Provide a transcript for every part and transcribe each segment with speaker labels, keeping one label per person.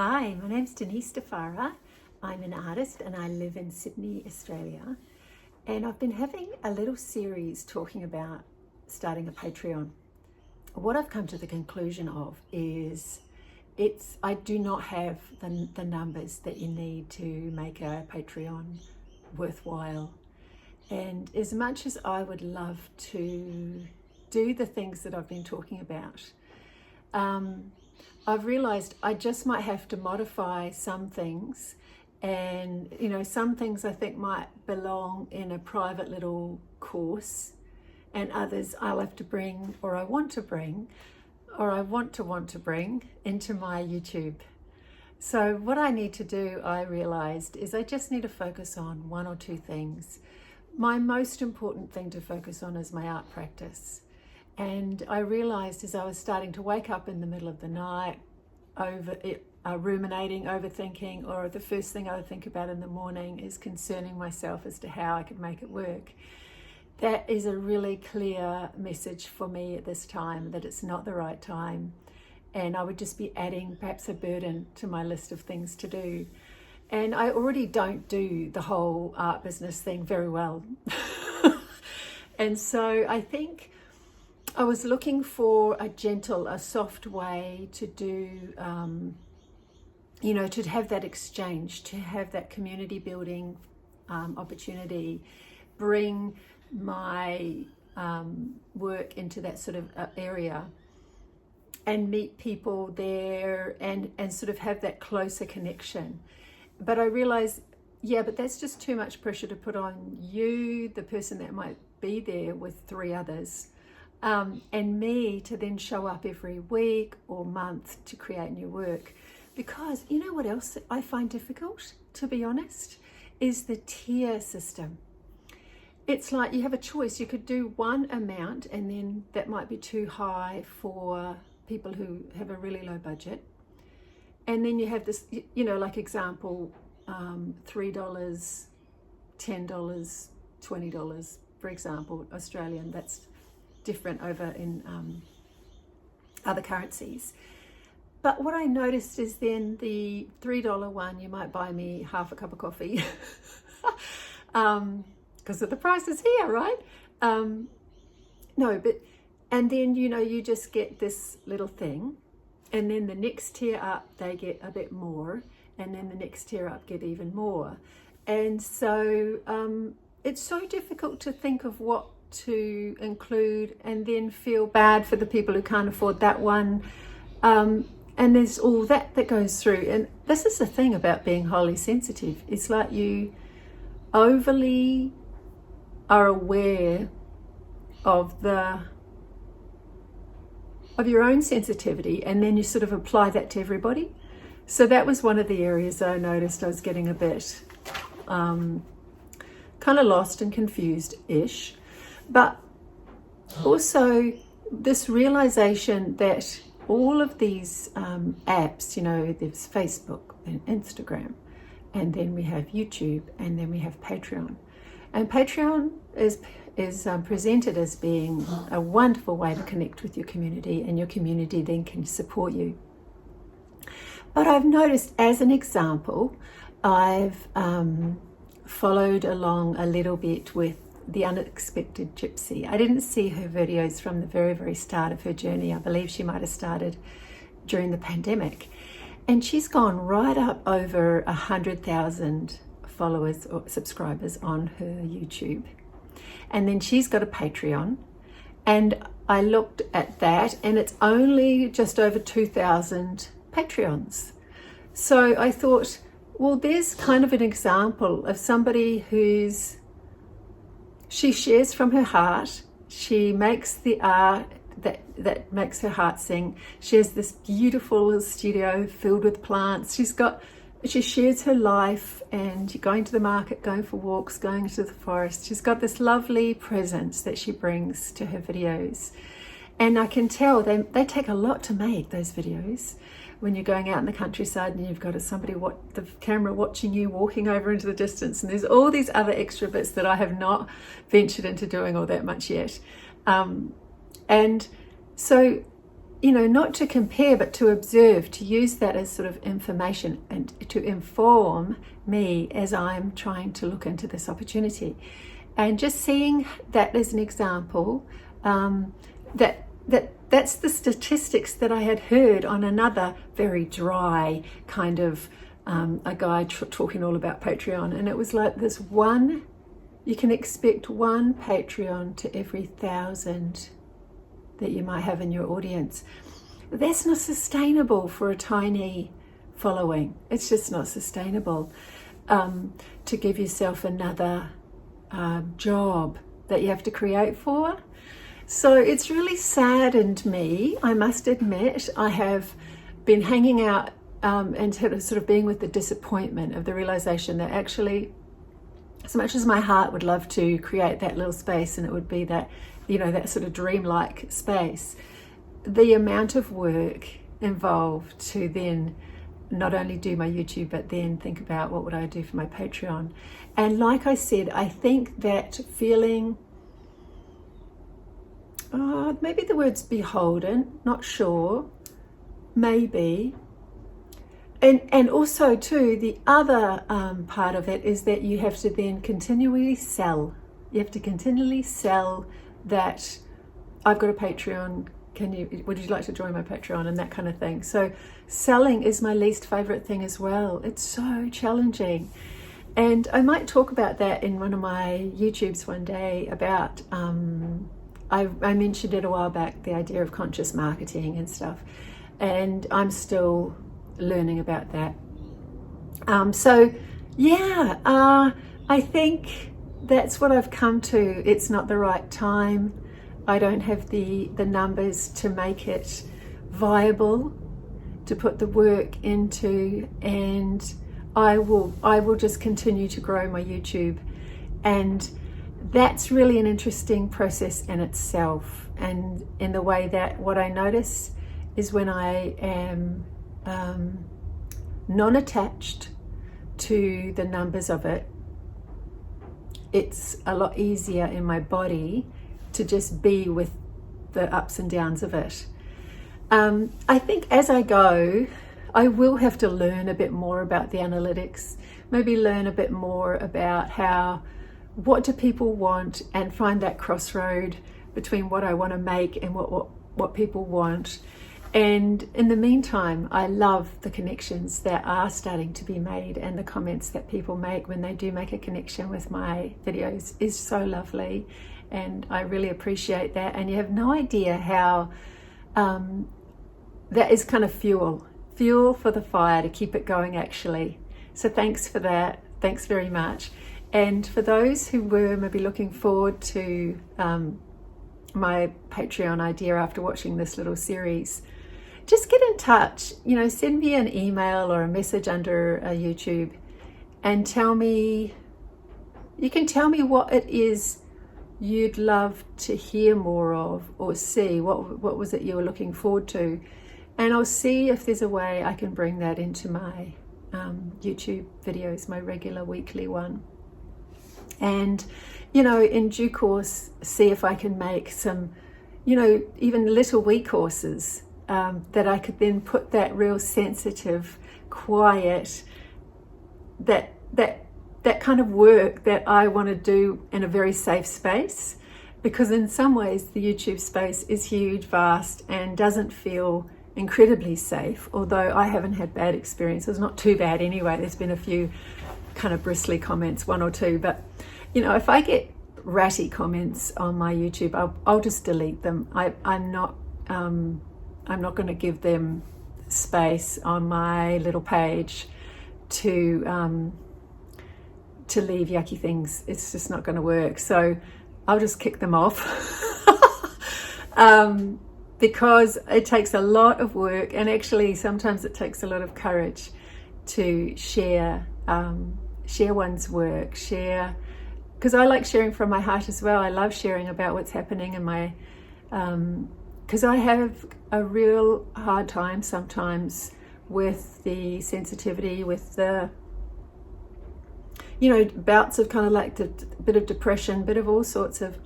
Speaker 1: Hi, my name's Denise. I'm an artist and I live in Sydney, Australia. And I've been having a little series talking about starting a Patreon. What I've come to the conclusion of is I do not have the numbers that you need to make a Patreon worthwhile. And as much as I would love to do the things that I've been talking about, I've realized I just might have to modify some things, and some things I think might belong in a private little course, and others I'll have to bring, or I want to bring into my YouTube. So what I need to do, I realized, is I just need to focus on one or two things. My most important thing to focus on is my art practice. And I realized as I was starting to wake up in the middle of the night, ruminating, overthinking, or the first thing I would think about in the morning is concerning myself as to how I could make it work. That is a really clear message for me at this time, that it's not the right time. And I would just be adding perhaps a burden to my list of things to do. And I already don't do the whole art business thing very well. And so I think I was looking for a soft way to do, to have that exchange, to have that community building opportunity, bring my work into that sort of area and meet people there and sort of have that closer connection. But I realized, but that's just too much pressure to put on you, the person that might be there with three others. And me to then show up every week or month to create new work. Because you know what else I find difficult, to be honest, is the tier system. It's like you have a choice. You could do one amount and then that might be too high for people who have a really low budget. And then you have this, like example, $3, $10, $20, for example, Australian, that's different over in other currencies. But what I noticed is then the $3 one, you might buy me half a cup of coffee because of the prices here, right? And then, you just get this little thing. And then the next tier up, they get a bit more. And then the next tier up get even more. And so it's so difficult to think of what to include and then feel bad for the people who can't afford that one. And there's all that goes through. And this is the thing about being highly sensitive. It's like you overly are aware of your own sensitivity, and then you sort of apply that to everybody. So that was one of the areas I noticed I was getting a bit kind of lost and confused-ish. But also this realization that all of these apps, there's Facebook and Instagram, and then we have YouTube, and then we have Patreon. And Patreon is presented as being a wonderful way to connect with your community, and your community then can support you. But I've noticed, as an example, I've followed along a little bit with The Unexpected Gypsy. I didn't see her videos from the very, very start of her journey. I believe she might have started during the pandemic. And she's gone right up over 100,000 followers or subscribers on her YouTube. And then she's got a Patreon. And I looked at that, and it's only just over 2,000 Patreons. So I thought, well, there's kind of an example of somebody she shares from her heart. She makes the art that makes her heart sing. She has this beautiful studio filled with plants. She shares her life, and going to the market, going for walks, going into the forest. She's got this lovely presence that she brings to her videos. And I can tell they take a lot to make, those videos. When you're going out in the countryside and you've got the camera watching you walking over into the distance, and there's all these other extra bits that I have not ventured into doing all that much yet. And so not to compare, but to observe, to use that as sort of information and to inform me as I'm trying to look into this opportunity. And just seeing that as an example, that's the statistics that I had heard on another very dry kind of a guy talking all about Patreon. And it was like this one, you can expect one Patreon to every 1,000 that you might have in your audience. That's not sustainable for a tiny following. It's just not sustainable to give yourself another job that you have to create for. So it's really saddened me, I must admit. I have been hanging out and sort of being with the disappointment of the realization that actually, as much as my heart would love to create that little space, and it would be that, that sort of dreamlike space, the amount of work involved to then not only do my YouTube, but then think about what would I do for my Patreon. And like I said, I think that feeling, maybe the word's beholden, not sure, maybe. And also too, the other part of it is that you have to then continually sell. You have to continually sell that I've got a Patreon, would you like to join my Patreon, and that kind of thing. So selling is my least favorite thing as well. It's so challenging. And I might talk about that in one of my YouTubes one day about, I mentioned it a while back, the idea of conscious marketing and stuff. And I'm still learning about that. I think that's what I've come to. It's not the right time. I don't have the numbers to make it viable, to put the work into, and I will just continue to grow my YouTube. And that's really an interesting process in itself. And in the way that what I notice is when I am non-attached to the numbers of it, it's a lot easier in my body to just be with the ups and downs of it. I think as I go, I will have to learn a bit more about the analytics, maybe learn a bit more about what do people want, and find that crossroad between what I want to make and what people want. And in the meantime, I love the connections that are starting to be made, and the comments that people make when they do make a connection with my videos is so lovely, and I really appreciate that. And you have no idea how that is kind of fuel for the fire to keep it going, actually. So thanks for that. Thanks very much. And for those who were maybe looking forward to my Patreon idea after watching this little series, just get in touch, send me an email or a message under a YouTube and tell me, you can tell me what it is you'd love to hear more of or see. What was it you were looking forward to? And I'll see if there's a way I can bring that into my YouTube videos, my regular weekly one. And, in due course, see if I can make some, even little wee courses that I could then put that real sensitive, quiet, that kind of work that I want to do in a very safe space. Because in some ways, the YouTube space is huge, vast, and doesn't feel incredibly safe, although I haven't had bad experiences, not too bad anyway. There's been a few kind of bristly comments, one or two, but if I get ratty comments on my YouTube, I'll just delete them. I'm not going to give them space on my little page to leave yucky things. It's just not going to work. So I'll just kick them off. Because it takes a lot of work, and actually sometimes it takes a lot of courage to share one's work, because I like sharing from my heart as well. I love sharing about what's happening in my, because I have a real hard time sometimes with the sensitivity, with the, bouts of kind of like the bit of depression, bit of all sorts of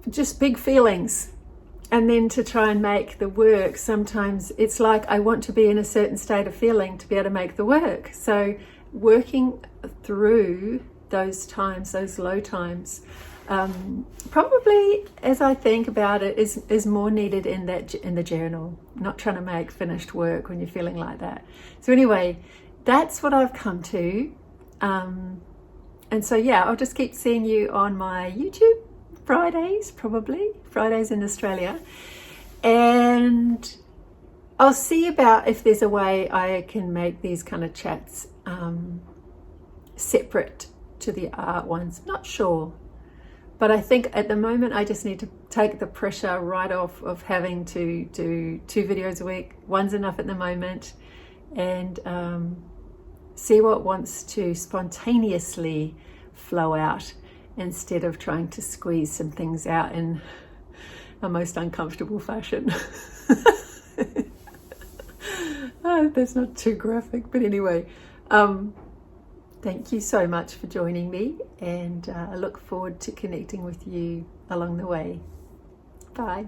Speaker 1: just big feelings And then to try and make the work, sometimes it's like I want to be in a certain state of feeling to be able to make the work. So working through those times, those low times, probably, as I think about it, is more needed in the journal. Not trying to make finished work when you're feeling like that. So anyway, that's what I've come to. And so yeah, I'll just keep seeing you on my YouTube Fridays, probably Fridays in Australia, and I'll see about if there's a way I can make these kind of chats separate to the art ones. Not sure, but I think at the moment I just need to take the pressure right off of having to do 2 videos a week. One's enough at the moment, and see what wants to spontaneously flow out instead of trying to squeeze some things out in a most uncomfortable fashion. Oh, that's not too graphic, but anyway, thank you so much for joining me, and I look forward to connecting with you along the way. Bye.